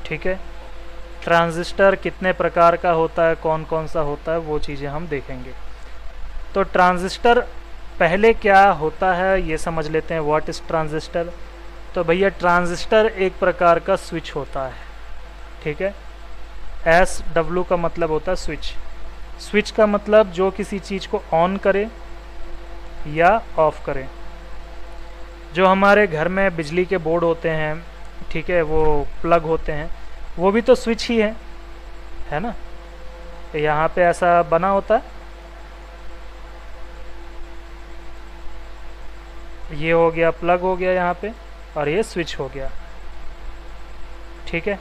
ठीक है। ट्रांजिस्टर कितने प्रकार का होता है, कौन कौन सा होता है, वो चीज़ें हम देखेंगे। तो ट्रांजिस्टर पहले क्या होता है ये समझ लेते हैं। What is transistor? तो भैया ट्रांजिस्टर एक प्रकार का स्विच होता है, ठीक है। SW का मतलब होता है स्विच। स्विच का मतलब जो किसी चीज़ को ऑन करे या ऑफ करे। जो हमारे घर में बिजली के बोर्ड होते हैं, ठीक है, वो प्लग होते हैं, वो भी तो स्विच ही है ना। यहाँ पे ऐसा बना होता है, ये हो गया प्लग हो गया यहाँ पे, और ये स्विच हो गया, ठीक है।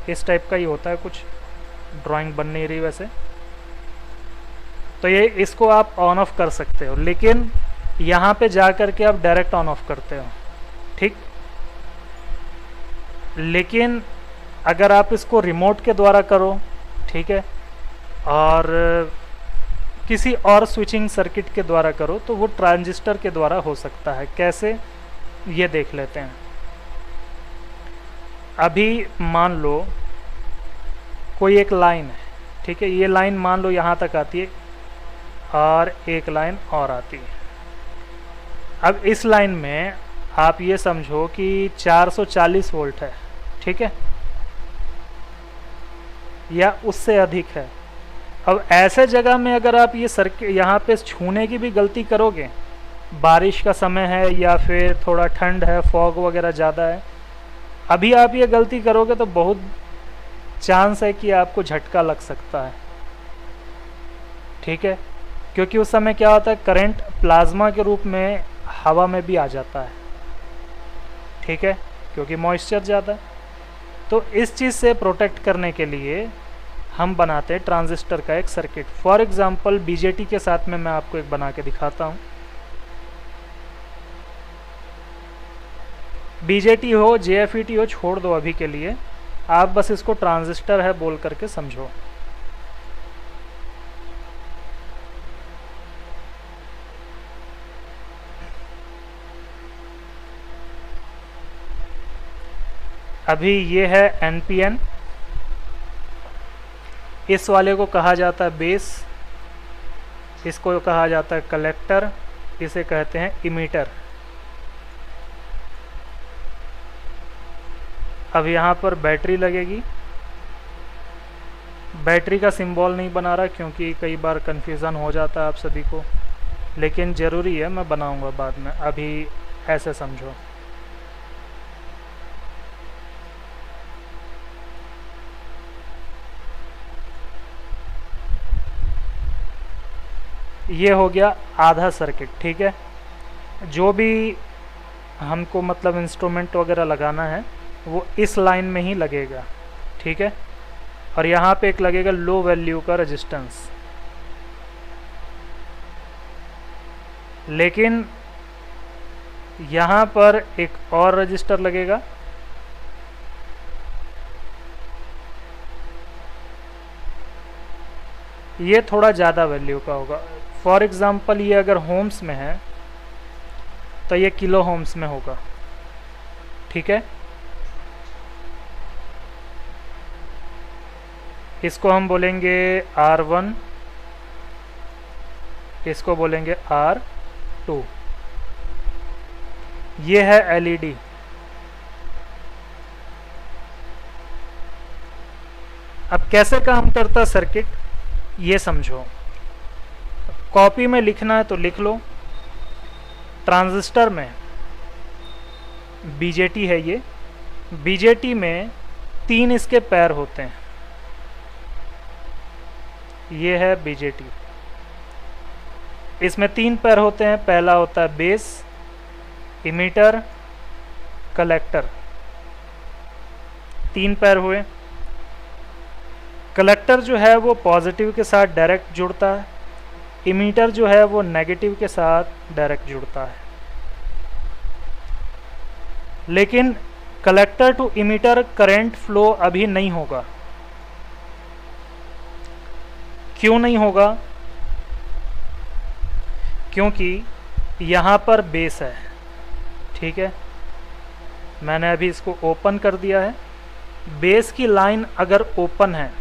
इस टाइप का ही होता है कुछ, ड्राइंग बन नहीं रही वैसे। तो ये इसको आप ऑन ऑफ कर सकते हो, लेकिन यहाँ पे जा कर के आप डायरेक्ट ऑन ऑफ करते हो, ठीक। लेकिन अगर आप इसको रिमोट के द्वारा करो, ठीक है, और किसी और स्विचिंग सर्किट के द्वारा करो, तो वो ट्रांजिस्टर के द्वारा हो सकता है। कैसे, ये देख लेते हैं। अभी मान लो कोई एक लाइन है, ठीक है, ये लाइन मान लो यहाँ तक आती है और एक लाइन और आती है। अब इस लाइन में आप ये समझो कि 440 वोल्ट है, ठीक है, या उससे अधिक है। अब ऐसे जगह में अगर आप ये सर्किट यहाँ पे छूने की भी गलती करोगे, बारिश का समय है या फिर थोड़ा ठंड है, फॉग वगैरह ज़्यादा है, अभी आप ये गलती करोगे तो बहुत चांस है कि आपको झटका लग सकता है, ठीक है। क्योंकि उस समय क्या होता है, करंट प्लाज्मा के रूप में हवा में भी आ जाता है, ठीक है, क्योंकि मॉइस्चर ज़्यादा है। तो इस चीज़ से प्रोटेक्ट करने के लिए हम बनाते हैं ट्रांजिस्टर का एक सर्किट। फॉर एग्जांपल बीजेटी के साथ में मैं आपको एक बना के दिखाता हूँ। बीजेटी हो, जेएफईटी हो, छोड़ दो अभी के लिए, आप बस इसको ट्रांजिस्टर है बोल करके समझो। अभी ये है एनपीएन, इस वाले को कहा जाता है बेस, इसको कहा जाता है कलेक्टर, इसे कहते हैं इमीटर। अब यहाँ पर बैटरी लगेगी। बैटरी का सिंबल नहीं बना रहा क्योंकि कई बार कन्फ्यूज़न हो जाता है आप सभी को, लेकिन ज़रूरी है, मैं बनाऊंगा बाद में, अभी ऐसे समझो। ये हो गया आधा सर्किट, ठीक है। जो भी हमको मतलब इंस्ट्रूमेंट वगैरह लगाना है वो इस लाइन में ही लगेगा, ठीक है। और यहाँ पे एक लगेगा लो वैल्यू का रेजिस्टेंस, लेकिन यहाँ पर एक और रजिस्टर लगेगा, ये थोड़ा ज़्यादा वैल्यू का होगा। फॉर एग्ज़ाम्पल ये अगर होम्स में है तो ये किलो होम्स में होगा, ठीक है। इसको हम बोलेंगे R1, इसको बोलेंगे R2। ये है एलईडी। अब कैसे काम करता सर्किट ये समझो। कॉपी में लिखना है तो लिख लो। ट्रांजिस्टर में बीजेटी है, ये बीजेटी में 3 इसके पैर होते हैं। ये है बीजेटी, इसमें 3 पैर होते हैं। पहला होता है बेस, इमीटर, कलेक्टर। 3 पैर हुए। कलेक्टर जो है वो पॉजिटिव के साथ डायरेक्ट जुड़ता है, इमीटर जो है वो नेगेटिव के साथ डायरेक्ट जुड़ता है। लेकिन collector to emitter current flow अभी नहीं होगा। क्यों नहीं होगा? क्योंकि यहाँ पर बेस है, ठीक है। मैंने अभी इसको ओपन कर दिया है बेस की लाइन अगर ओपन है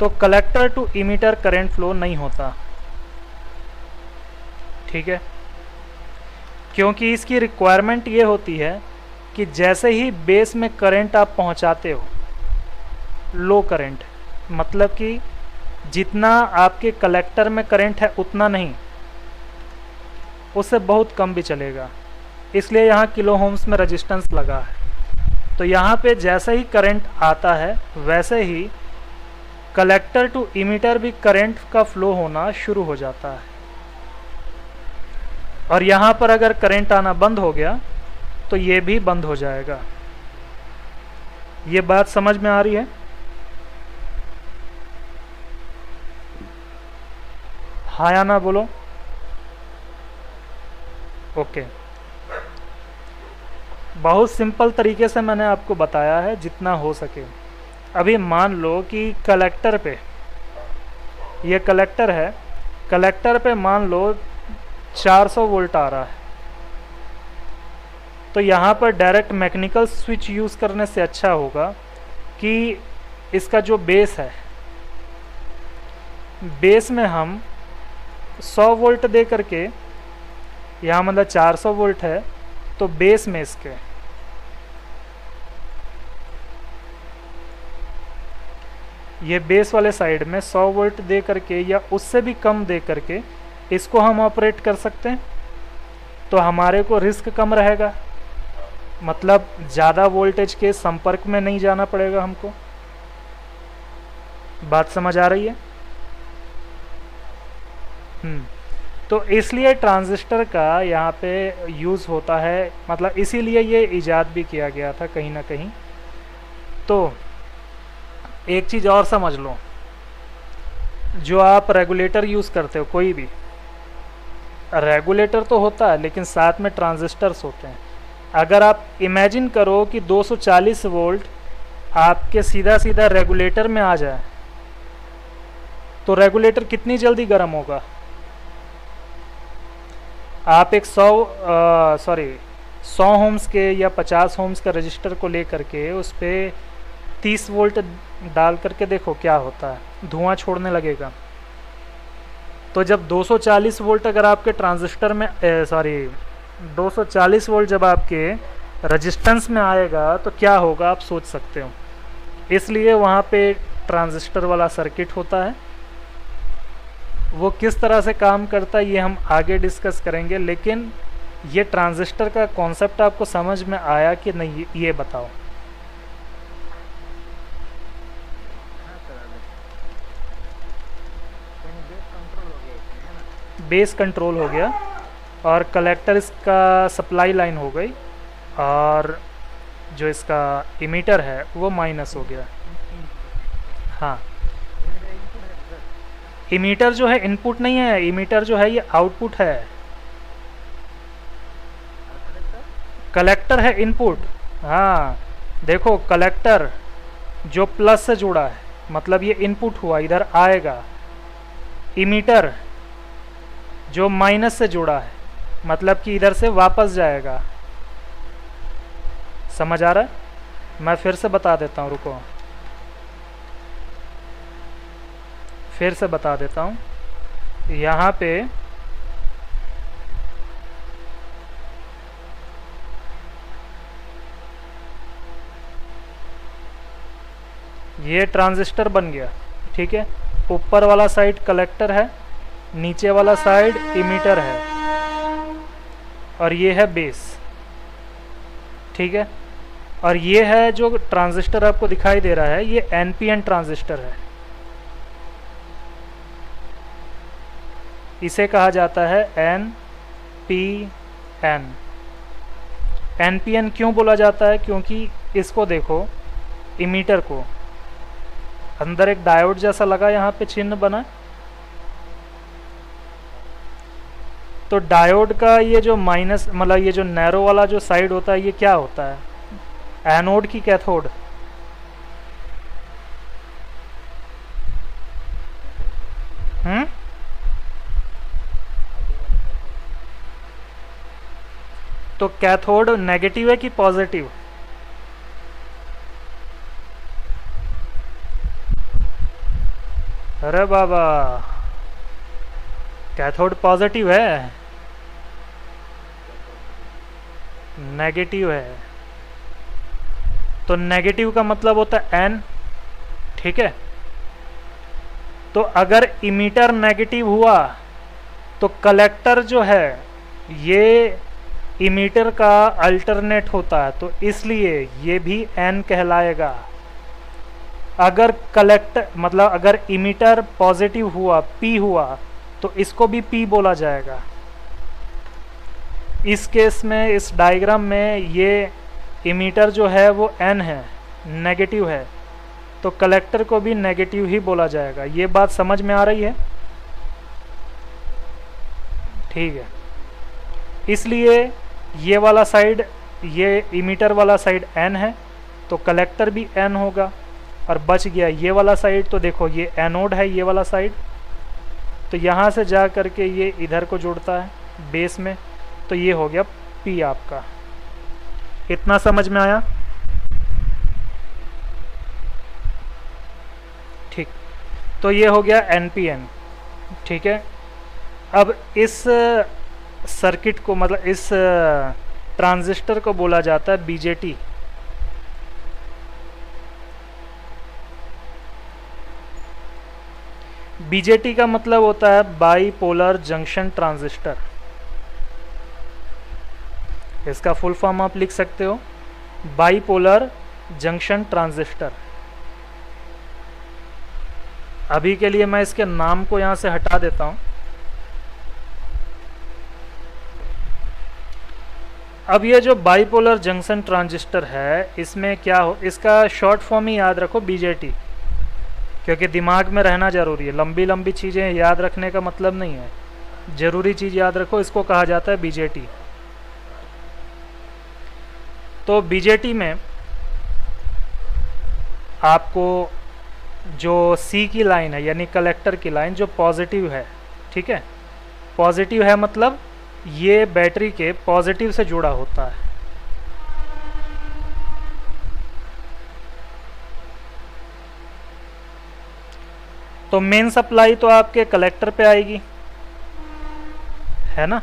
तो collector to emitter current flow नहीं होता, ठीक है, क्योंकि इसकी रिक्वायरमेंट ये होती है कि जैसे ही बेस में करंट आप पहुंचाते हो, लो करंट मतलब कि जितना आपके कलेक्टर में करंट है उतना नहीं, उससे बहुत कम भी चलेगा, इसलिए यहाँ किलो ओम्स में रेजिस्टेंस लगा है। तो यहाँ पे जैसे ही करंट आता है वैसे ही कलेक्टर टू इमीटर भी करंट का फ्लो होना शुरू हो जाता है, और यहाँ पर अगर करंट आना बंद हो गया तो ये भी बंद हो जाएगा। ये बात समझ में आ रही है? हाँ या ना बोलो। ओके, बहुत सिंपल तरीके से मैंने आपको बताया है जितना हो सके। अभी मान लो कि कलेक्टर पे, ये कलेक्टर है, कलेक्टर पे मान लो 400 वोल्ट आ रहा है, तो यहाँ पर डायरेक्ट मैकेनिकल स्विच यूज़ करने से अच्छा होगा कि इसका जो बेस है, बेस में हम 100 वोल्ट दे करके, यहाँ मतलब 400 वोल्ट है तो बेस में इसके ये बेस वाले साइड में 100 वोल्ट दे करके या उससे भी कम दे करके इसको हम ऑपरेट कर सकते हैं, तो हमारे को रिस्क कम रहेगा, मतलब ज़्यादा वोल्टेज के संपर्क में नहीं जाना पड़ेगा हमको। बात समझ आ रही है? तो इसलिए ट्रांजिस्टर का यहाँ पे यूज़ होता है, मतलब इसीलिए ये इजाद भी किया गया था कहीं ना कहीं। तो एक चीज़ और समझ लो, जो आप रेगुलेटर यूज़ करते हो, कोई भी रेगुलेटर तो होता है लेकिन साथ में ट्रांजिस्टर्स होते हैं। अगर आप इमेजिन करो कि 240 वोल्ट आपके सीधा सीधा रेगुलेटर में आ जाए तो रेगुलेटर कितनी जल्दी गर्म होगा? आप एक 100 ओम्स के या 50 ओम्स का रजिस्टर को लेकर के उस पर 30 वोल्ट डाल करके देखो क्या होता है, धुआं छोड़ने लगेगा। तो जब 240 वोल्ट अगर आपके ट्रांजिस्टर में 240 वोल्ट जब आपके रेजिस्टेंस में आएगा तो क्या होगा आप सोच सकते हो। इसलिए वहाँ पे ट्रांजिस्टर वाला सर्किट होता है, वो किस तरह से काम करता है ये हम आगे डिस्कस करेंगे, लेकिन ये ट्रांजिस्टर का कॉन्सेप्ट आपको समझ में आया कि नहीं ये बताओ। बेस कंट्रोल हो गया और कलेक्टर इसका सप्लाई लाइन हो गई, और जो इसका इमीटर है वो माइनस हो गया। हाँ, इमीटर जो है इनपुट नहीं है, इमीटर जो है ये आउटपुट है, कलेक्टर है इनपुट। हाँ देखो, कलेक्टर जो प्लस से जुड़ा है मतलब ये इनपुट हुआ, इधर आएगा। इमीटर जो माइनस से जुड़ा है मतलब कि इधर से वापस जाएगा। समझ आ रहा है? मैं फिर से बता देता हूँ, रुको, फिर से बता देता हूँ। यहाँ पे ये ट्रांजिस्टर बन गया, ठीक है। ऊपर वाला साइड कलेक्टर है, नीचे वाला साइड इमीटर है, और ये है बेस, ठीक है। और ये है जो ट्रांजिस्टर आपको दिखाई दे रहा है, ये एनपीएन ट्रांजिस्टर है। इसे कहा जाता है एनपीएन। एनपीएन क्यों बोला जाता है? क्योंकि इसको देखो, इमीटर को अंदर एक डायोड जैसा लगा, यहाँ पे चिन्ह बना, तो डायोड का ये जो माइनस मतलब ये जो नैरो वाला जो साइड होता है, ये क्या होता है? एनोड की कैथोड। तो कैथोड नेगेटिव है कि पॉजिटिव? अरे बाबा, कैथोड पॉजिटिव है, नेगेटिव है। तो नेगेटिव का मतलब होता है एन, ठीक है। तो अगर इमीटर नेगेटिव हुआ तो कलेक्टर जो है ये इमीटर का अल्टरनेट होता है, तो इसलिए ये भी एन कहलाएगा। अगर कलेक्टर मतलब अगर इमीटर पॉजिटिव हुआ, पी हुआ, तो इसको भी पी बोला जाएगा। इस केस में, इस डायग्राम में ये इमीटर जो है वो एन है, नेगेटिव है, तो कलेक्टर को भी नेगेटिव ही बोला जाएगा। ये बात समझ में आ रही है? ठीक है। इसलिए ये वाला साइड, ये इमीटर वाला साइड एन है, तो कलेक्टर भी एन होगा। और बच गया ये वाला साइड, तो देखो ये एनोड है, ये वाला साइड, तो यहाँ से जा करके ये इधर को जुड़ता है बेस में, तो ये हो गया पी आपका। इतना समझ में आया? ठीक, तो ये हो गया NPN, ठीक है। अब इस सर्किट को, मतलब इस ट्रांजिस्टर को बोला जाता है BJT। BJT का मतलब होता है बाईपोलर जंक्शन ट्रांजिस्टर। इसका फुल फॉर्म आप लिख सकते हो, बाईपोलर जंक्शन ट्रांजिस्टर। अभी के लिए मैं इसके नाम को यहां से हटा देता हूं। अब ये जो बाईपोलर जंक्शन ट्रांजिस्टर है, इसमें क्या हो, इसका शॉर्ट फॉर्म ही याद रखो BJT, क्योंकि दिमाग में रहना जरूरी है। लंबी लंबी चीज़ें याद रखने का मतलब नहीं है, जरूरी चीज़ याद रखो, इसको कहा जाता है BJT। तो BJT में आपको जो C की लाइन है, यानी कलेक्टर की लाइन, जो पॉजिटिव है, ठीक है, पॉजिटिव है मतलब ये बैटरी के पॉजिटिव से जुड़ा होता है। तो मेन सप्लाई तो आपके कलेक्टर पे आएगी, है ना?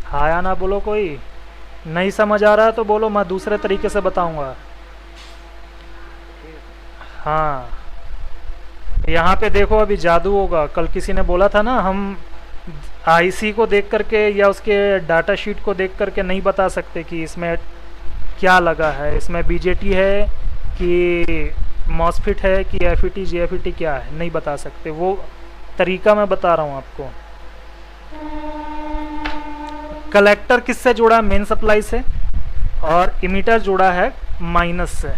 हाँ या ना बोलो, कोई नहीं समझ आ रहा है तो बोलो, मैं दूसरे तरीके से बताऊंगा। हाँ, यहाँ पे देखो अभी जादू होगा। कल किसी ने बोला था ना, हम आईसी को देख करके या उसके डाटा शीट को देख करके नहीं बता सकते कि इसमें क्या लगा है, इसमें BJT है कि मॉसफिट है कि FET GFET क्या है, नहीं बता सकते। वो तरीका मैं बता रहा हूँ आपको। कलेक्टर किससे जुड़ा है? मेन सप्लाई से, और इमीटर जुड़ा है माइनस से।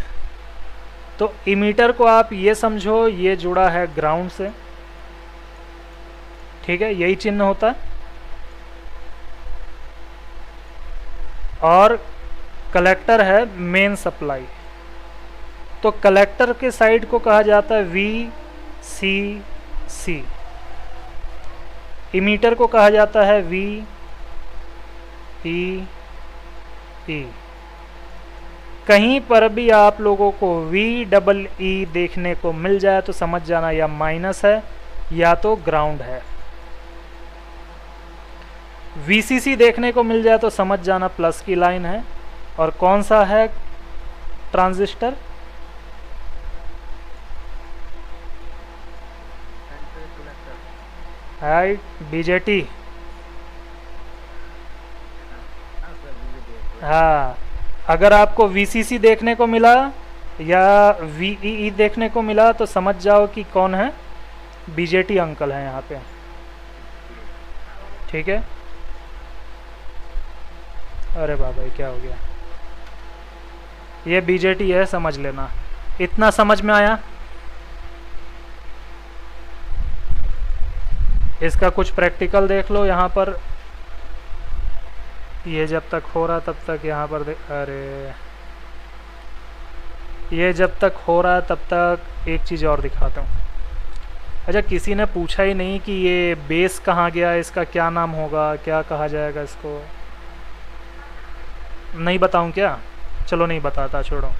तो इमीटर को आप ये समझो, ये जुड़ा है ग्राउंड से, ठीक है, यही चिन्ह होता है। और कलेक्टर है मेन सप्लाई। तो कलेक्टर के साइड को कहा जाता है VCC, इमीटर को कहा जाता है VEE। कहीं पर भी आप लोगों को VEE देखने को मिल जाए तो समझ जाना या माइनस है या तो ग्राउंड है। VCC देखने को मिल जाए तो समझ जाना प्लस की लाइन है। और कौन सा है ट्रांजिस्टर? है BJT। हाँ, अगर आपको VCC देखने को मिला या VEE देखने को मिला तो समझ जाओ कि कौन है, BJT अंकल है यहाँ पे, ठीक है। अरे बाबा, ये क्या हो गया? ये BJT है, समझ लेना। इतना समझ में आया? इसका कुछ प्रैक्टिकल देख लो यहाँ पर। ये जब तक हो रहा तब तक यहाँ पर अरे, ये जब तक हो रहा है तब तक एक चीज़ और दिखाता हूँ। अच्छा, किसी ने पूछा ही नहीं कि ये बेस कहाँ गया, इसका क्या नाम होगा, क्या कहा जाएगा इसको? नहीं बताऊँ क्या? चलो नहीं बताता, छोड़ो।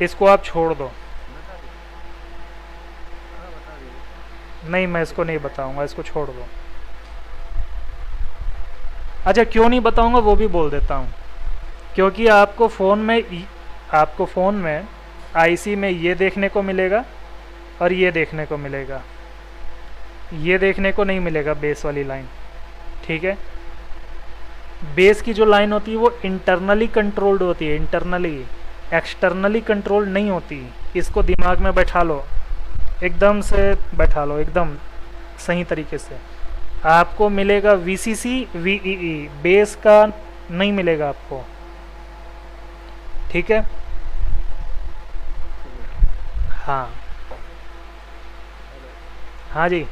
इसको आप छोड़ दो। बता दीजिए। हाँ बता दीजिए। नहीं, मैं इसको नहीं बताऊंगा, इसको छोड़ दो। अच्छा, क्यों नहीं बताऊंगा वो भी बोल देता हूँ। क्योंकि आपको फ़ोन में आईसी में ये देखने को मिलेगा और ये देखने को मिलेगा, ये देखने को नहीं मिलेगा बेस वाली लाइन। ठीक है, बेस की जो लाइन होती है वो इंटरनली कंट्रोल्ड होती है, इंटरनली, एक्सटर्नली कंट्रोल नहीं होती। इसको दिमाग में बैठा लो, एकदम से बैठा लो, एकदम सही तरीके से। आपको मिलेगा वीसीसी वीईई, बेस का नहीं मिलेगा आपको। ठीक है, चलिए। हाँ हेलो। हाँ जी,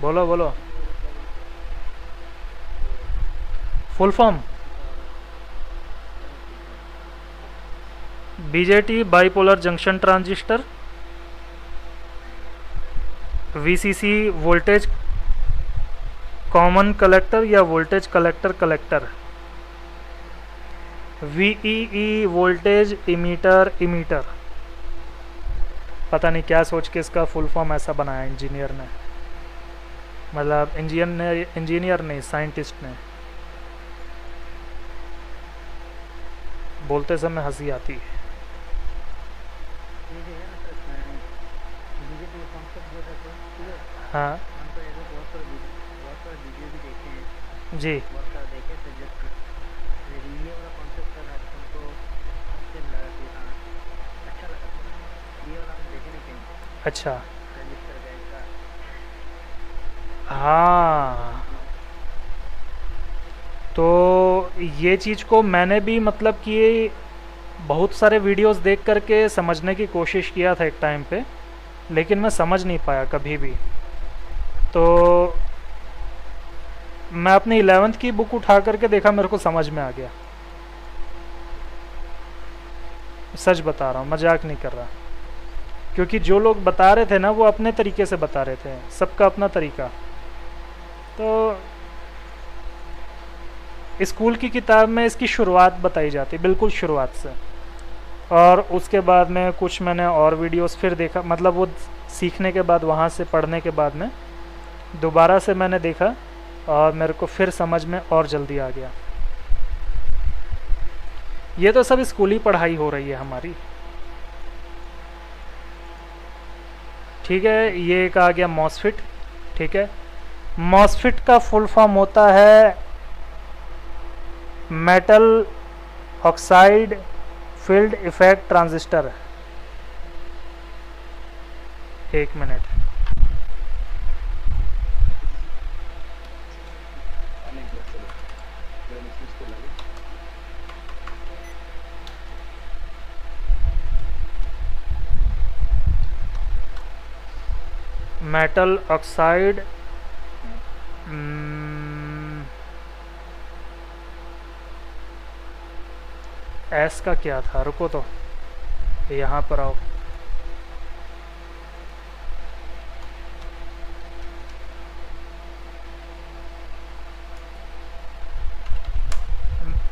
बोलो बोलो। ये मतलब वो फुल फॉर्म इसका full form. BJT bipolar junction transistor, VCC voltage common collector या voltage collector collector, VEE voltage emitter emitter. पता नहीं क्या सोच के इसका फुल फॉर्म ऐसा बनाया इंजीनियर ने, मतलब इंजीनियर नहीं, साइंटिस्ट ने। बोलते समय हंसी आती है। ये जो है ना सर, इसमें बीजेपी कॉन्सेप्ट जो रहते हैं, ठीक है। हाँ हम तो ऐसे बहुत सारे वीडियो भी देखे हैं, जी, बहुत सारा देखे सजेस्ट भी। लेकिन ये वाला कॉन्सेप्ट सर आज हमको अच्छे लगा कि हाँ, अच्छा लगा थोड़ा। ये वाला हम देखे नहीं कहीं, अच्छा, रजिस्टर का ऐसा। हाँ। तो ये चीज़ को मैंने भी मतलब कि बहुत सारे वीडियोस देख करके समझने की कोशिश किया था एक टाइम पे, लेकिन मैं समझ नहीं पाया कभी भी। तो मैं अपनी 11th की बुक उठा करके देखा, मेरे को समझ में आ गया। सच बता रहा हूँ, मजाक नहीं कर रहा। क्योंकि जो लोग बता रहे थे ना, वो अपने तरीके से बता रहे थे, सबका अपना तरीका। तो स्कूल की किताब में इसकी शुरुआत बताई जाती, बिल्कुल शुरुआत से। और उसके बाद में कुछ मैंने और वीडियोस फिर देखा, मतलब वो सीखने के बाद, वहाँ से पढ़ने के बाद में दोबारा से मैंने देखा और मेरे को फिर समझ में और जल्दी आ गया। ये तो सब स्कूली पढ़ाई हो रही है हमारी। ठीक है, ये एक आ गया मॉसफिट। ठीक है, मॉसफिट का फुल फॉर्म होता है metal oxide field effect transistor. एक मिनट, मेटल ऑक्साइड, एस का क्या था, रुको तो, यहाँ पर आओ।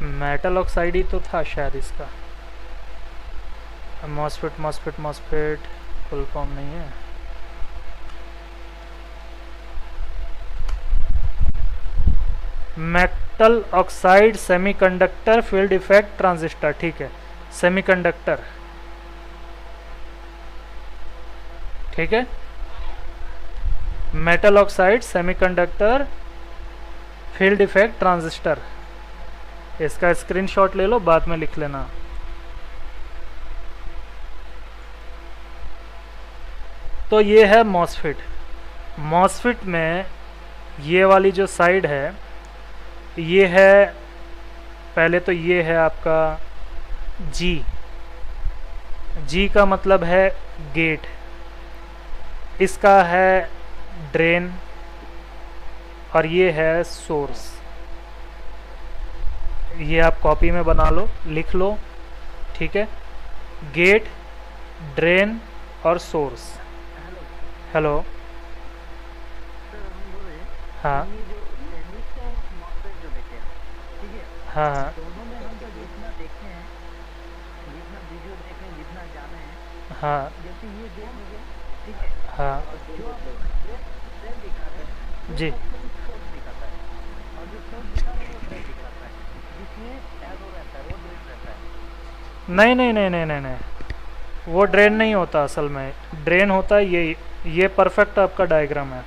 मेटल ऑक्साइड ही तो था शायद इसका। MOSFET MOSFET MOSFET full form नहीं है। Metal oxide semiconductor field effect transistor. ठीक है, सेमीकंडक्टर। ठीक है, metal oxide semiconductor field effect transistor. इसका स्क्रीनशॉट ले लो, बाद में लिख लेना। तो ये है मॉसफेट। मॉसफेट में ये वाली जो साइड है, ये है, पहले तो ये है आपका जी। जी का मतलब है गेट, इसका है ड्रेन, और ये है सोर्स। ये आप कॉपी में बना लो, लिख लो। ठीक है, गेट, ड्रेन और सोर्स। हेलो हेलो, सर, हम बोल रहे हैं हाँ ये जो रेजिस्टर मॉसफेट जो देखे हैं, ठीक है, हाँ हाँ दोनों में हम जो हाँ जैसे ये गेट मुझे, ठीक है, हाँ और जो आपको ड्रेन दिखाता है वो जी। एक्चुअली सोर्स दिखाता है, और जो सोर्स दिखा रहा है वो ड्रेन दिखाता है, जिसमें एरो रहता है वो ड्रेन रहता है। नहीं नहीं नहीं नहीं नहीं नहीं, वो ड्रेन नहीं होता असल में। ड्रेन होता है ये परफेक्ट आपका डायग्राम है।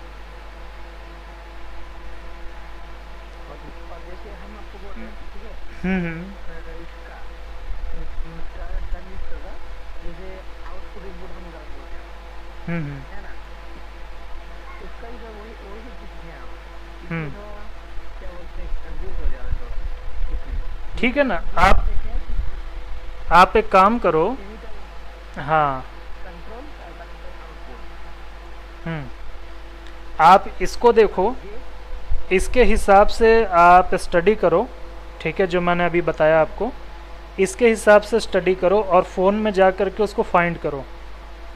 और जैसे हम आपको बोल रहे हैं, ठीक है, हम्म। इसका इसका ट्रांजिस्टर का जैसे आउटपुट इनपुट हम बोलते हैं, हम्म। है ना, उसका ही सब वही वही चीज़ है आप, इसलिए हम्म। थोड़ा क्या बोलते हैं कंफ्यूज हो जा रहे हैं थोड़ा इसमें। ठीक है ना। ये आप देखें कि आप एक काम करो। केमिकल हाँ। कंट्रोल आउटपुट, हम्म। आप इसको देखो, ये इसके हिसाब से आप स्टडी करो। ठीक है, जो मैंने अभी बताया आपको, इसके हिसाब से स्टडी करो और फ़ोन में जा कर के उसको फाइंड करो।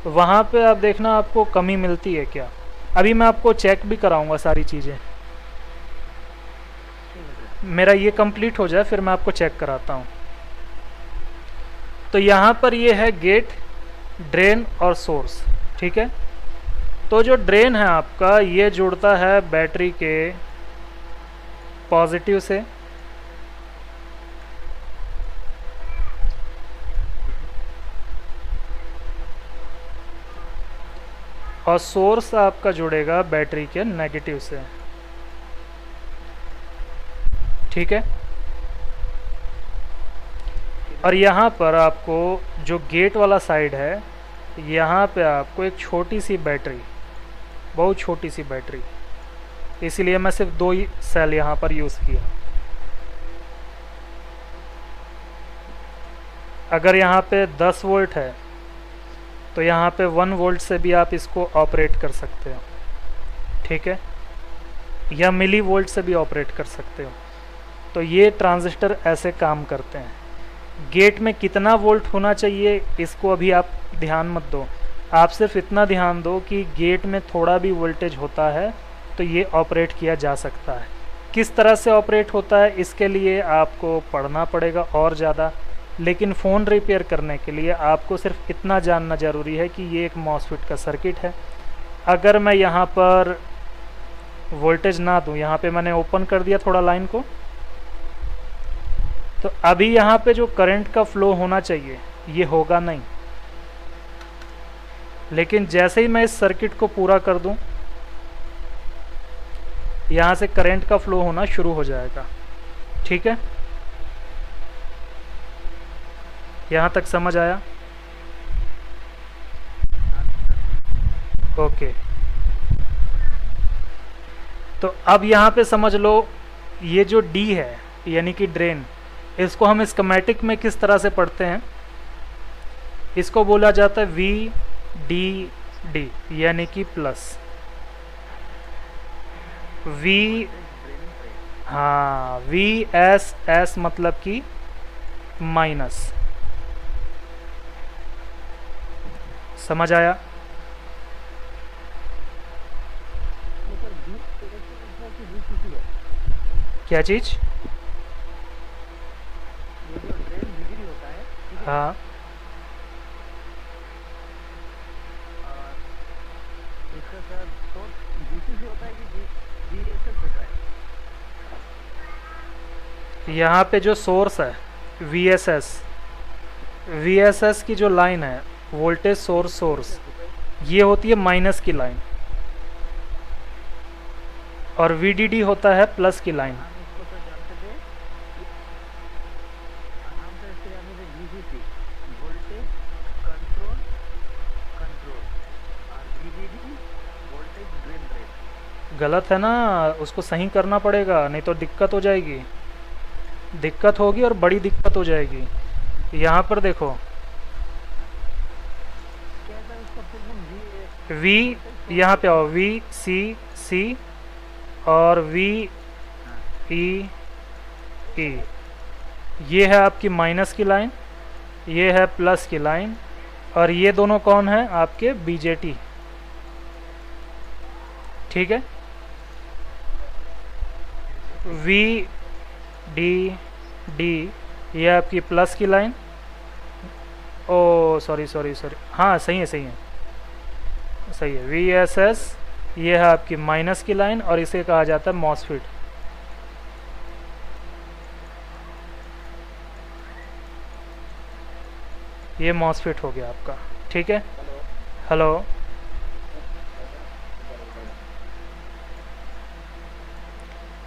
वहाँ पे आप देखना आपको कमी मिलती है क्या। अभी मैं आपको चेक भी कराऊंगा सारी चीज़ें। ठीक है सर। मेरा ये कंप्लीट हो जाए फिर मैं आपको चेक कराता हूँ। तो यहाँ पर ये है गेट, ड्रेन और सोर्स। ठीक है, तो जो ड्रेन है आपका ये जुड़ता है बैटरी के पॉजिटिव से, और सोर्स आपका जुड़ेगा बैटरी के नेगेटिव से। ठीक है, और यहाँ पर आपको जो गेट वाला साइड है, यहाँ पे आपको एक छोटी सी बैटरी, बहुत छोटी सी बैटरी, इसीलिए मैं सिर्फ 2 ही सेल यहाँ पर यूज़ किया। अगर यहाँ पे 10 वोल्ट है तो यहाँ पे 1 वोल्ट से भी आप इसको ऑपरेट कर सकते हो। ठीक है, या मिली वोल्ट से भी ऑपरेट कर सकते हो। तो ये ट्रांजिस्टर ऐसे काम करते हैं। गेट में कितना वोल्ट होना चाहिए इसको अभी आप ध्यान मत दो, आप सिर्फ इतना ध्यान दो कि गेट में थोड़ा भी वोल्टेज होता है तो ये ऑपरेट किया जा सकता है। किस तरह से ऑपरेट होता है इसके लिए आपको पढ़ना पड़ेगा और ज़्यादा, लेकिन फ़ोन रिपेयर करने के लिए आपको सिर्फ इतना जानना ज़रूरी है कि ये एक मॉसफेट का सर्किट है। अगर मैं यहाँ पर वोल्टेज ना दूँ, यहाँ पे मैंने ओपन कर दिया थोड़ा लाइन को, तो अभी यहाँ पे जो करंट का फ्लो होना चाहिए ये होगा नहीं। लेकिन जैसे ही मैं इस सर्किट को पूरा कर दूं, यहाँ से करंट का फ्लो होना शुरू हो जाएगा। ठीक है, यहाँ तक समझ आया? ओके, तो अब यहाँ पे समझ लो, ये जो D है यानी कि ड्रेन, इसको हम स्कीमेटिक में किस तरह से पढ़ते हैं, इसको बोला जाता है VDD यानी कि प्लस, V, हाँ, VSS मतलब कि माइनस। समझ आया? ये सर बी है कि VCC है, क्या चीज़? ये जो ड्रेन बिजली होता है, ठीक है, हाँ, और इसका सर सोर्स VCC होता है कि VSS होता है। यहाँ पे जो सोर्स है VSS की जो लाइन है, वोल्टेज सोर्स, ये होती है माइनस की लाइन, और VDD होता है प्लस की लाइन। हम इसको तो जानते थे, हम तो इसको जानते थे VCC, वोल्टेज कंट्रोल कंट्रोल, और VDD वोल्टेज ड्रेन। गलत है ना, उसको सही करना पड़ेगा, नहीं तो दिक्कत हो जाएगी, दिक्कत होगी और बड़ी दिक्कत हो जाएगी। यहाँ पर देखो, क्या सर इसका फुल फॉर्म V, यहाँ पे आओ, VCC और VEE, ये है आपकी माइनस की लाइन, ये है प्लस की लाइन, और ये दोनों कौन है आपके BJT। ठीक है, VDD ये आपकी प्लस की लाइन, ओ सॉरी सॉरी सॉरी, हाँ सही है सही है सही है। वी एस एस ये है आपकी माइनस की लाइन और इसे कहा जाता है मॉसफिट। ये मॉसफिट हो गया आपका, ठीक है। हेलो,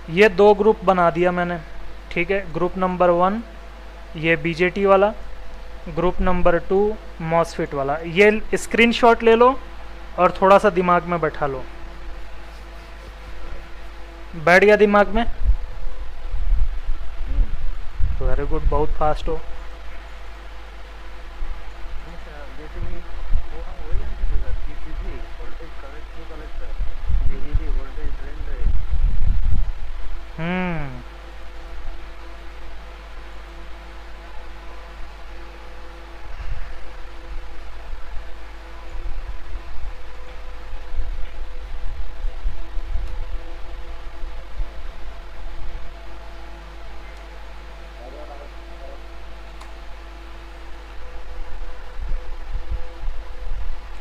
ये दो ग्रुप बना दिया मैंने, ठीक है। ग्रुप नंबर 1 ये बीजेटी वाला, ग्रुप नंबर 2 मॉसफिट वाला। ये स्क्रीनशॉट ले लो और थोड़ा सा दिमाग में बैठा लो। बैठ गया दिमाग में? वेरी गुड, बहुत फास्ट हो। बेसिकली वो हम वही हम की sir PCC voltage collect to collector VDD voltage drain रहे। Hmm,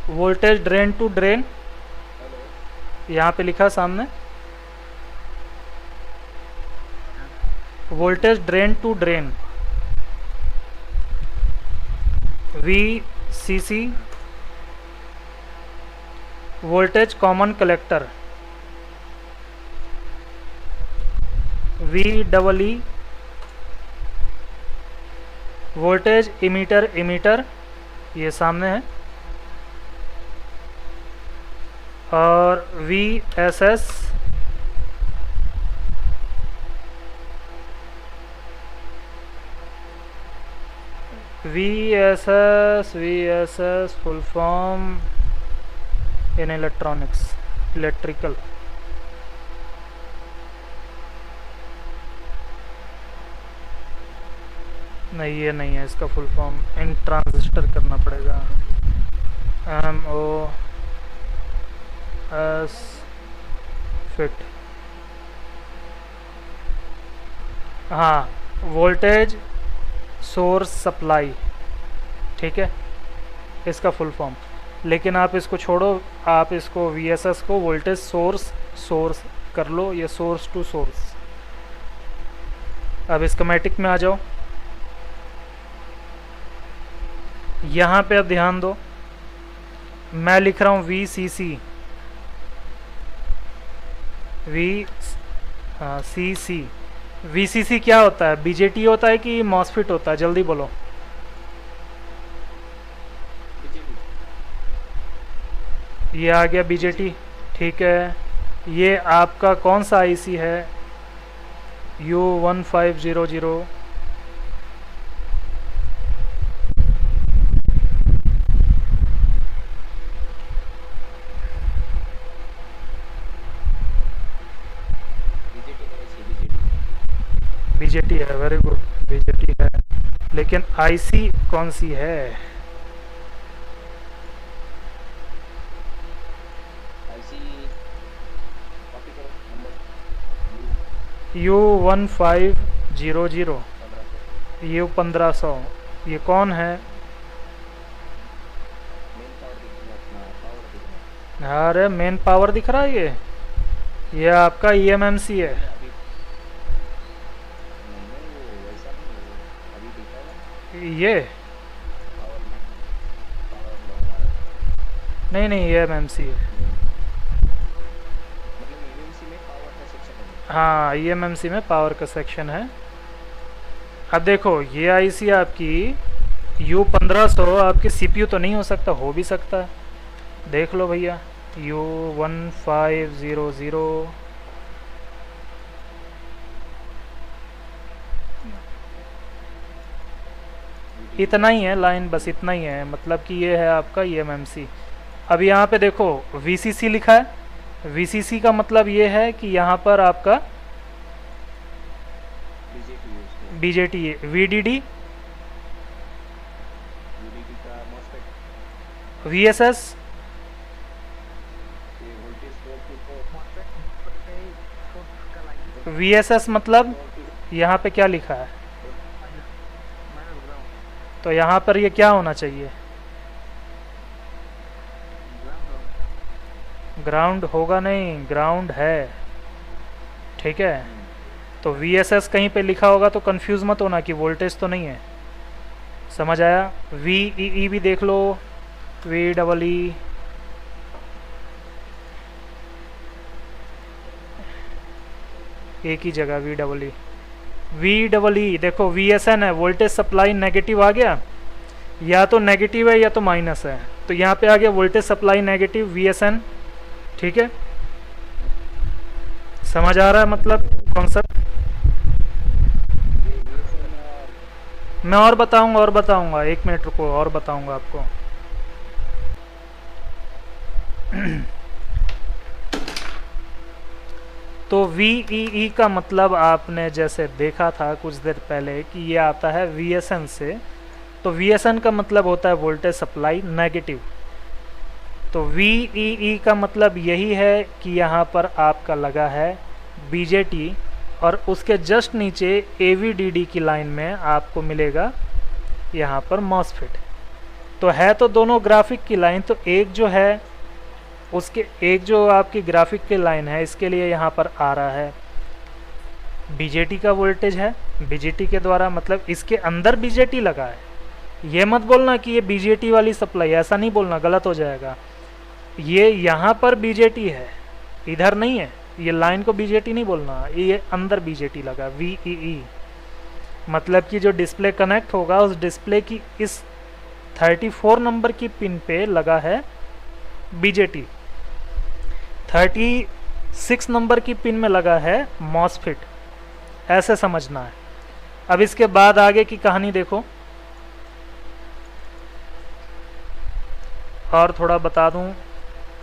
voltage drain to drain, यहाँ पे लिखा सामने voltage drain to drain, V C C voltage common collector, V double E voltage emitter emitter, ये सामने है, और V S S VSS full form in electronics electrical. नहीं ये नहीं है, इसका फुल फॉर्म इन ट्रांजिस्टर करना पड़ेगा, MOS फिट। हाँ, वोल्टेज सोर्स सप्लाई, ठीक है, इसका फुल फॉर्म। लेकिन आप इसको छोड़ो, आप इसको VSS को वोल्टेज सोर्स कर लो, ये सोर्स टू सोर्स। अब स्कीमेटिक में आ जाओ, यहाँ पे अब ध्यान दो, मैं लिख रहा हूँ VCC VCC। VCC क्या होता है? BJT होता है कि मॉसफिट होता है? जल्दी बोलो। ये आ गया BJT, ठीक है। ये आपका कौन सा IC है? U1500। BJT है, वेरी गुड, BJT है। लेकिन IC कौन सी है? U1500, U1500। ये कौन है? अरे मेन पावर दिख रहा है ये आपका EMMC है। ये नहीं EMMC है। हाँ, EMMC में पावर का सेक्शन है। अब देखो, ये IC आपकी U1500 आपकी CPU तो नहीं हो सकता, हो भी सकता है, देख लो भैया। U1500 इतना ही है लाइन, बस इतना ही है, मतलब कि ये है आपका EMMC। अब यहाँ पे देखो VCC लिखा है। VCC का मतलब ये है कि यहाँ पर आपका BJT है। VDD VSS VSS मतलब यहाँ पे क्या लिखा है? तो यहाँ पर ये क्या होना चाहिए? ग्राउंड होगा नहीं, ग्राउंड है, ठीक है। तो VSS कहीं पे लिखा होगा तो कंफ्यूज मत होना कि वोल्टेज तो नहीं है, समझ आया। VEE भी देख लो, VEE एक ही जगह VEE देखो VSN है, वोल्टेज सप्लाई नेगेटिव आ गया, या तो नेगेटिव है या तो माइनस है, तो यहाँ पे आ गया वोल्टेज सप्लाई नेगेटिव VSN, ठीक है। समझ आ रहा है मतलब कॉन्सेप्ट? मैं और बताऊंगा 1 मिनट रुको, और बताऊंगा आपको। तो VEE का मतलब आपने जैसे देखा था कुछ देर पहले कि ये आता है VSN से, तो VSN का मतलब होता है वोल्टेज सप्लाई नेगेटिव। तो VEE का मतलब यही है कि यहाँ पर आपका लगा है BJT और उसके जस्ट नीचे AVDD की लाइन में आपको मिलेगा यहाँ पर MOSFET। तो है तो दोनों ग्राफिक की लाइन, तो एक जो है उसके एक जो आपकी ग्राफिक की लाइन है इसके लिए यहाँ पर आ रहा है BJT का वोल्टेज है, BJT के द्वारा, मतलब इसके अंदर BJT लगा है। ये मत बोलना कि ये BJT वाली सप्लाई, ऐसा नहीं बोलना, गलत हो जाएगा। ये यहाँ पर BJT है, इधर नहीं है, ये लाइन को BJT नहीं बोलना, ये अंदर BJT लगा VEE, मतलब कि जो डिस्प्ले कनेक्ट होगा उस डिस्प्ले की इस 34 नंबर की पिन पे लगा है BJT, 36 नंबर की पिन में लगा है MOSFET, ऐसे समझना है। अब इसके बाद आगे की कहानी देखो, और थोड़ा बता दूं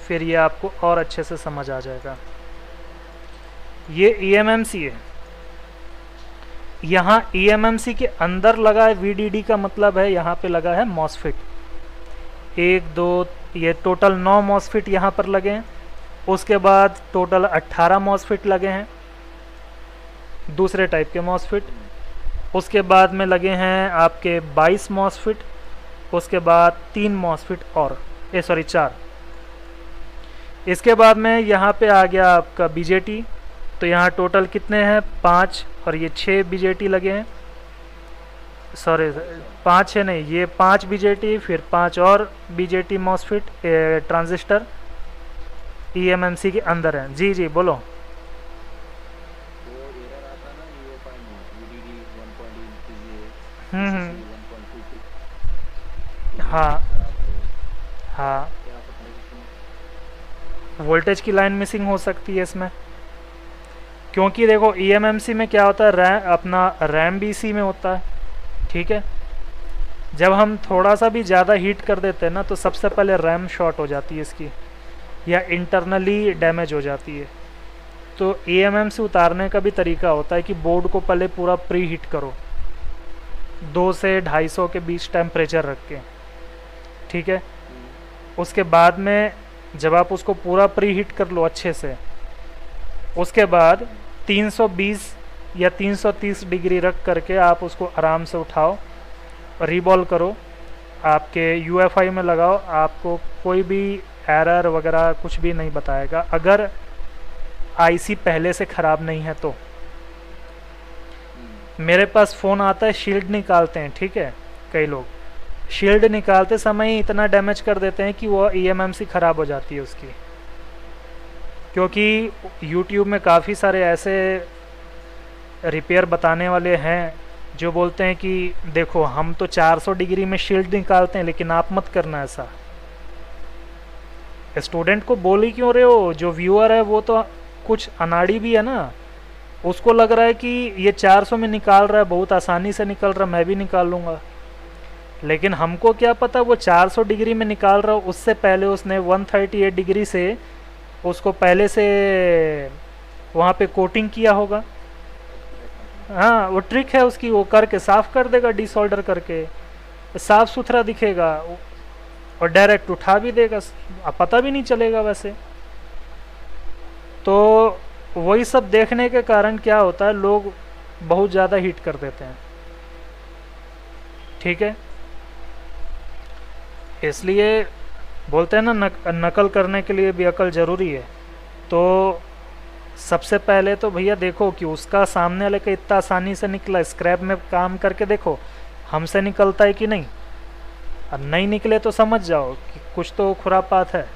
फिर ये आपको और अच्छे से समझ आ जाएगा। ये eMMC है, यहाँ eMMC के अंदर लगा है VDD का मतलब है यहाँ पे लगा है MOSFET, 1 2 ये टोटल 9 MOSFET यहाँ पर लगे हैं। उसके बाद टोटल 18 MOSFET लगे हैं, दूसरे टाइप के MOSFET। उसके बाद में लगे हैं आपके 22 MOSFET, उसके बाद 3 MOSFET और 4। इसके बाद में यहाँ पे आ गया आपका BJT, तो यहाँ टोटल कितने हैं 5 और ये 6 BJT लगे हैं, सॉरी 5 है नहीं, ये 5 BJT फिर 5 और BJT MOSFET ट्रांजिस्टर eMMC के अंदर है। जी जी बोलो। हाँ हाँ, वोल्टेज की लाइन मिसिंग हो सकती है इसमें, क्योंकि देखो eMMC में क्या होता है, अपना रैम भी इसी में होता है, ठीक है। जब हम थोड़ा सा भी ज़्यादा हीट कर देते हैं ना तो सबसे पहले रैम शॉर्ट हो जाती है इसकी, या इंटरनली डैमेज हो जाती है। तो eMMC उतारने का भी तरीका होता है कि बोर्ड को पहले पूरा प्री हीट करो, 2 से 250 के बीच टेम्परेचर रख के, ठीक है। उसके बाद में जब आप उसको पूरा प्री हीट कर लो अच्छे से, उसके बाद 320 या 330 डिग्री रख करके आप उसको आराम से उठाओ, रीबॉल करो, आपके UFI में लगाओ, आपको कोई भी एरर वगैरह कुछ भी नहीं बताएगा, अगर IC पहले से ख़राब नहीं है तो। मेरे पास फ़ोन आता है, शील्ड निकालते हैं, ठीक है, कई लोग शील्ड निकालते समय ही इतना डैमेज कर देते हैं कि वो eMMC ख़राब हो जाती है उसकी, क्योंकि YouTube में काफ़ी सारे ऐसे रिपेयर बताने वाले हैं जो बोलते हैं कि देखो हम तो 400 डिग्री में शील्ड निकालते हैं, लेकिन आप मत करना ऐसा। स्टूडेंट को बोल ही क्यों रहे हो? जो व्यूअर है वो तो कुछ अनाड़ी भी है ना, उसको लग रहा है कि ये 400 में निकाल रहा है, बहुत आसानी से निकल रहा है, मैं भी निकाल लूँगा। लेकिन हमको क्या पता वो 400 डिग्री में निकाल रहा हो, उससे पहले उसने 138 डिग्री से उसको पहले से वहाँ पे कोटिंग किया होगा। हाँ, वो ट्रिक है उसकी, वो करके साफ़ कर देगा, डिसऑर्डर करके साफ़ सुथरा दिखेगा और डायरेक्ट उठा भी देगा, पता भी नहीं चलेगा वैसे। तो वही सब देखने के कारण क्या होता है, लोग बहुत ज़्यादा हीट कर देते हैं, ठीक है। इसलिए बोलते हैं ना, नकल करने के लिए भी अकल ज़रूरी है। तो सबसे पहले तो भैया देखो कि उसका सामने वाले का इतना आसानी से निकला, स्क्रैप में काम करके देखो हमसे निकलता है कि नहीं। और नहीं निकले तो समझ जाओ कि कुछ तो खुरापात है।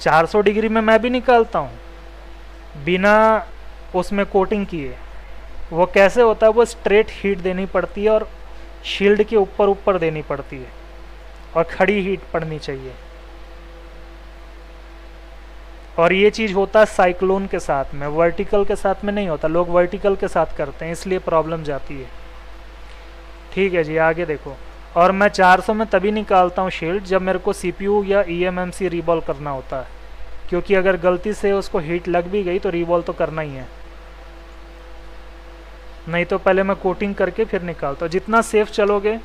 400 डिग्री में मैं भी निकालता हूँ बिना उसमें कोटिंग किए। वो कैसे होता है, वो स्ट्रेट हीट देनी पड़ती है और शील्ड के ऊपर ऊपर देनी पड़ती है और खड़ी हीट पड़नी चाहिए। और ये चीज़ होता है साइक्लोन के साथ में, वर्टिकल के साथ में नहीं होता। लोग वर्टिकल के साथ करते हैं इसलिए प्रॉब्लम जाती है। ठीक है जी, आगे देखो। और मैं 400 में तभी निकालता हूँ शील्ड जब मेरे को सीपीयू या ईएमएमसी रीबॉल करना होता है, क्योंकि अगर गलती से उसको हीट लग भी गई तो रीबॉल तो करना ही है, नहीं तो पहले मैं कोटिंग करके फिर निकालता हूँ। जितना सेफ चलोगे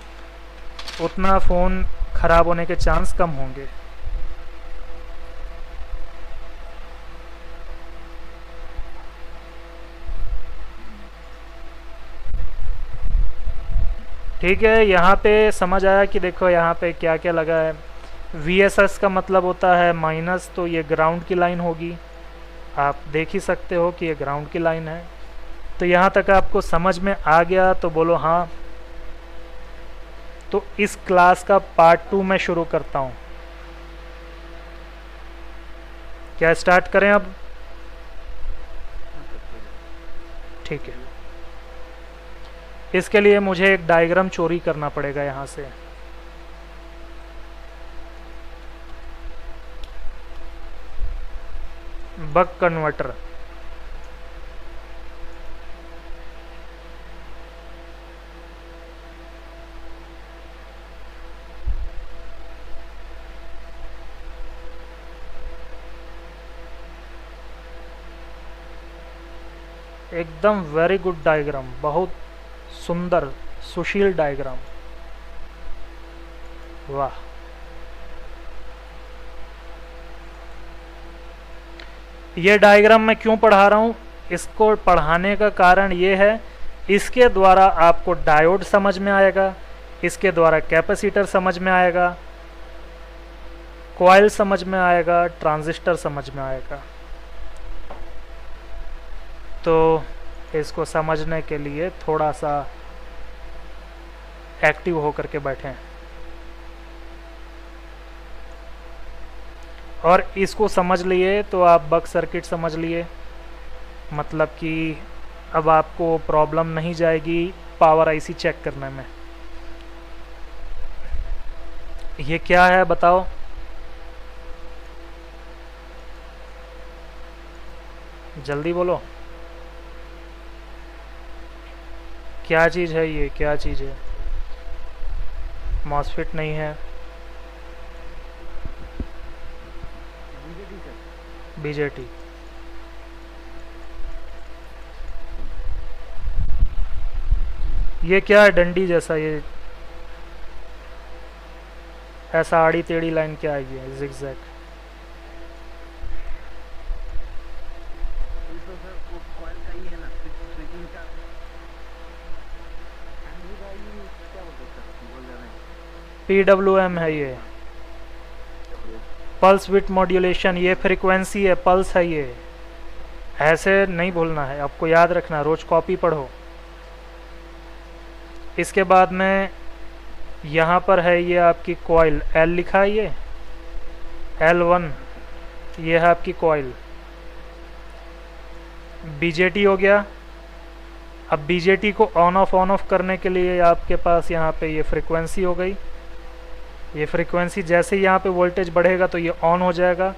उतना फ़ोन ख़राब होने के चांस कम होंगे। ठीक है, यहाँ पे समझ आया कि देखो यहाँ पे क्या क्या लगा है। VSS का मतलब होता है माइनस, तो ये ग्राउंड की लाइन होगी। आप देख ही सकते हो कि ये ग्राउंड की लाइन है। तो यहाँ तक आपको समझ में आ गया तो बोलो हाँ। तो इस क्लास का पार्ट 2 मैं शुरू करता हूँ। क्या स्टार्ट करें अब? ठीक है, इसके लिए मुझे एक डायग्राम चोरी करना पड़ेगा यहाँ से। Buck converter. एकदम वेरी गुड डायग्राम, बहुत सुंदर सुशील डायग्राम, वाह। ये डायग्राम मैं क्यों पढ़ा रहा हूँ? इसको पढ़ाने का कारण ये है, इसके द्वारा आपको डायोड समझ में आएगा, इसके द्वारा कैपेसिटर समझ में आएगा, कॉइल समझ में आएगा, ट्रांजिस्टर समझ में आएगा। तो इसको समझने के लिए थोड़ा सा एक्टिव होकर के बैठें। और इसको समझ लिए तो आप बक सर्किट समझ लिए, मतलब कि अब आपको प्रॉब्लम नहीं जाएगी पावर आईसी चेक करने में। ये क्या है बताओ? जल्दी बोलो, क्या चीज़ है ये? क्या चीज़ है? मॉसफेट नहीं है, बीजेटी। ये क्या है? डंडी जैसा, ये ऐसा आड़ी टेढ़ी लाइन क्या है? ये जिगजैग। PWM है ये, पल्स विथ मॉड्यूलेशन। ये फ्रीक्वेंसी है, पल्स है ये, ऐसे नहीं भूलना है आपको, याद रखना, रोज कॉपी पढ़ो। इसके बाद में यहाँ पर है ये आपकी कॉइल, L लिखा है ये L1, ये है आपकी कॉइल। बीजेटी हो गया। अब बीजेटी को ऑन ऑफ करने के लिए आपके पास यहाँ पे ये फ्रीक्वेंसी हो गई। ये फ्रीक्वेंसी जैसे ही यहाँ पे वोल्टेज बढ़ेगा तो ये ऑन हो जाएगा,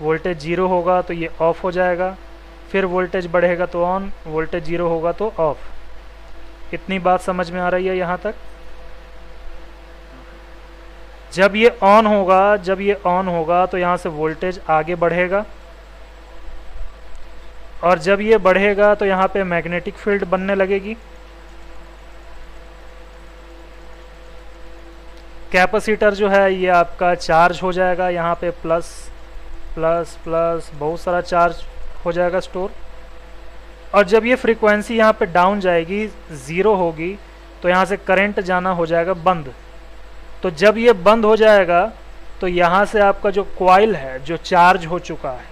वोल्टेज 0 होगा तो ये ऑफ हो जाएगा, फिर वोल्टेज बढ़ेगा तो ऑन, वोल्टेज 0 होगा तो ऑफ। इतनी बात समझ में आ रही है यहाँ तक? जब ये ऑन होगा तो यहाँ से वोल्टेज आगे बढ़ेगा, और जब ये बढ़ेगा तो यहाँ पे मैग्नेटिक फील्ड बनने लगेगी। कैपेसिटर जो है ये आपका चार्ज हो जाएगा, यहाँ पे प्लस प्लस प्लस बहुत सारा चार्ज हो जाएगा स्टोर। और जब ये फ्रीक्वेंसी यहाँ पे डाउन जाएगी, 0 होगी, तो यहाँ से करंट जाना हो जाएगा बंद। तो जब ये बंद हो जाएगा तो यहाँ से आपका जो कॉइल है जो चार्ज हो चुका है,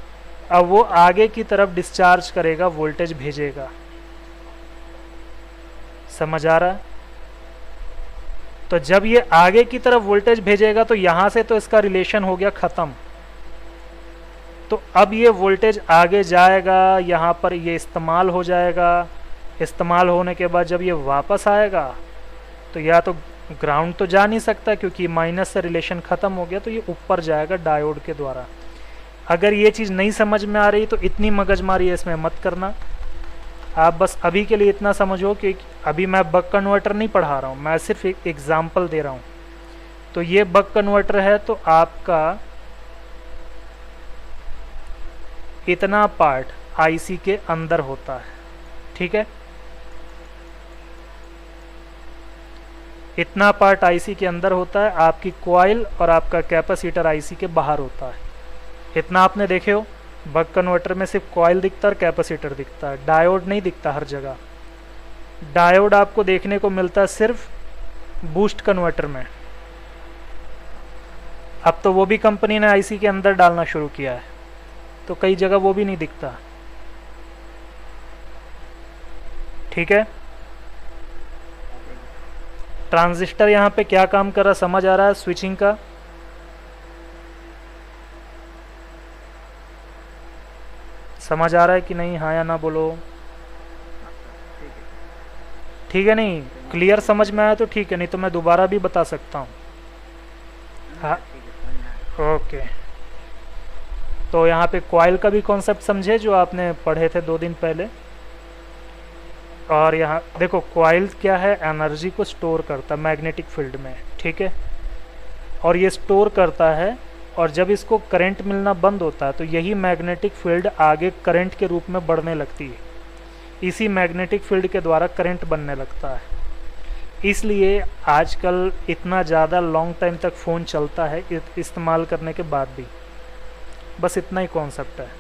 अब वो आगे की तरफ डिस्चार्ज करेगा, वोल्टेज भेजेगा। समझ आ रहा है? तो जब ये आगे की तरफ वोल्टेज भेजेगा तो यहाँ से तो इसका रिलेशन हो गया ख़त्म। तो अब ये वोल्टेज आगे जाएगा, यहाँ पर ये इस्तेमाल हो जाएगा। इस्तेमाल होने के बाद जब ये वापस आएगा तो या तो ग्राउंड तो जा नहीं सकता क्योंकि माइनस से रिलेशन ख़त्म हो गया, तो ये ऊपर जाएगा डायोड के द्वारा। अगर ये चीज़ नहीं समझ में आ रही तो इतनी मगजमारी इसमें मत करना। आप बस अभी के लिए इतना समझो कि अभी मैं बक कन्वर्टर नहीं पढ़ा रहा हूँ, मैं सिर्फ एक एग्जाम्पल दे रहा हूँ। तो ये बक कन्वर्टर है, तो आपका इतना पार्ट आईसी के अंदर होता है, ठीक है। इतना पार्ट आईसी के अंदर होता है, आपकी कॉइल और आपका कैपेसिटर आईसी के बाहर होता है। इतना आपने देखे हो, बक कन्वर्टर में सिर्फ कॉइल दिखता है और कैपेसिटर दिखता है, डायोड नहीं दिखता हर जगह। डायोड आपको देखने को मिलता है सिर्फ बूस्ट कन्वर्टर में। अब तो वो भी कंपनी ने आईसी के अंदर डालना शुरू किया है, तो कई जगह वो भी नहीं दिखता, ठीक है। ट्रांजिस्टर यहाँ पे क्या काम कर रहा समझ आ रहा है? स्विचिंग का। समझ आ रहा है कि नहीं? हाँ या ना बोलो। ठीक है, नहीं क्लियर समझ में आया तो ठीक है, नहीं तो मैं दोबारा भी बता सकता हूँ। हाँ ओके। तो यहाँ पे कॉइल का भी कॉन्सेप्ट समझे जो आपने पढ़े थे 2 दिन पहले। और यहाँ देखो कॉइल क्या है, एनर्जी को स्टोर करता है मैग्नेटिक फील्ड में, ठीक है। और ये स्टोर करता है, और जब इसको करंट मिलना बंद होता है तो यही मैग्नेटिक फील्ड आगे करंट के रूप में बढ़ने लगती है। इसी मैग्नेटिक फील्ड के द्वारा करंट बनने लगता है। इसलिए आजकल इतना ज़्यादा लॉन्ग टाइम तक फ़ोन चलता है इस्तेमाल करने के बाद भी। बस इतना ही कॉन्सेप्ट है।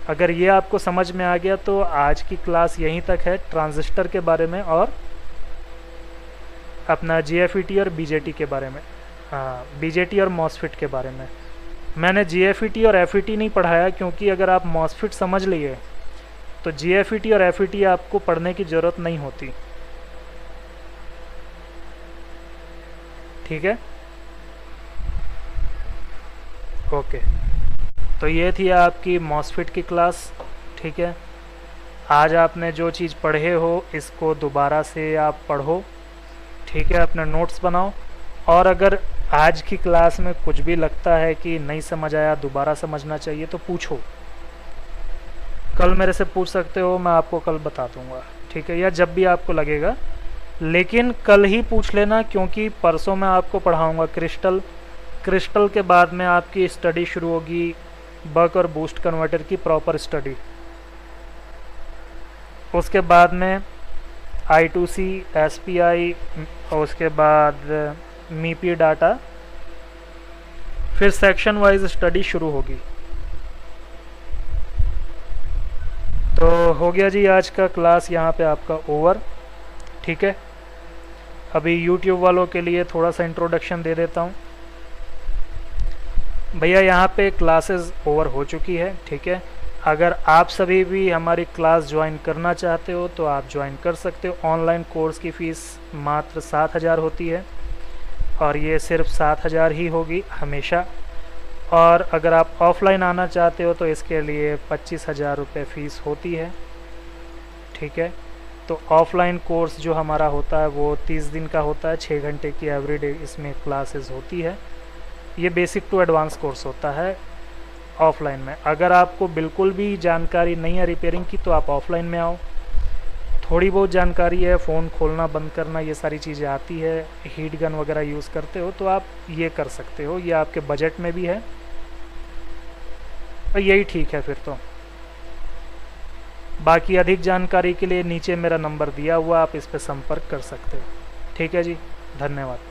अगर ये आपको समझ में आ गया तो आज की क्लास यहीं तक है, ट्रांजिस्टर के बारे में और अपना जीएफईटी और बीजेटी के बारे में। हाँ, बीजेटी और मॉसफेट के बारे में। मैंने जीएफईटी और एफईटी नहीं पढ़ाया क्योंकि अगर आप मॉसफेट समझ लिए तो जीएफईटी और एफईटी आपको पढ़ने की ज़रूरत नहीं होती, ठीक है। ओके, तो ये थी आपकी मॉसफेट की क्लास, ठीक है। आज आपने जो चीज़ पढ़े हो इसको दोबारा से आप पढ़ो, ठीक है, अपने नोट्स बनाओ। और अगर आज की क्लास में कुछ भी लगता है कि नहीं समझ आया, दोबारा समझना चाहिए, तो पूछो। कल मेरे से पूछ सकते हो, मैं आपको कल बता दूंगा, ठीक है, या जब भी आपको लगेगा। लेकिन कल ही पूछ लेना क्योंकि परसों मैं आपको पढ़ाऊंगा क्रिस्टल के बाद में आपकी स्टडी शुरू होगी बक और बूस्ट कन्वर्टर की प्रॉपर स्टडी। उसके बाद में I2C, SPI और उसके बाद मीपी डाटा, फिर सेक्शन वाइज स्टडी शुरू होगी। तो हो गया जी आज का क्लास यहाँ पे आपका ओवर, ठीक है। अभी YouTube वालों के लिए थोड़ा सा इंट्रोडक्शन दे देता हूँ। भैया यहाँ पे क्लासेस ओवर हो चुकी है, ठीक है। अगर आप सभी भी हमारी क्लास ज्वाइन करना चाहते हो तो आप ज्वाइन कर सकते हो। ऑनलाइन कोर्स की फ़ीस मात्र 7,000 होती है और ये सिर्फ 7,000 ही होगी हमेशा। और अगर आप ऑफ़लाइन आना चाहते हो तो इसके लिए 25,000 रुपये फ़ीस होती है, ठीक है। तो ऑफ़लाइन कोर्स जो हमारा होता है वो 30 दिन का होता है, 6 घंटे की एवरीडे इसमें क्लासेस होती है। ये बेसिक टू एडवांस कोर्स होता है ऑफ़लाइन में। अगर आपको बिल्कुल भी जानकारी नहीं है रिपेयरिंग की तो आप ऑफ़लाइन में आओ। थोड़ी बहुत जानकारी है, फ़ोन खोलना बंद करना ये सारी चीज़ें आती है, हीट गन वगैरह यूज़ करते हो तो आप ये कर सकते हो, ये आपके बजट में भी है और यही ठीक है फिर तो। बाकी अधिक जानकारी के लिए नीचे मेरा नंबर दिया हुआ, आप इस पर संपर्क कर सकते हो, ठीक है जी। धन्यवाद।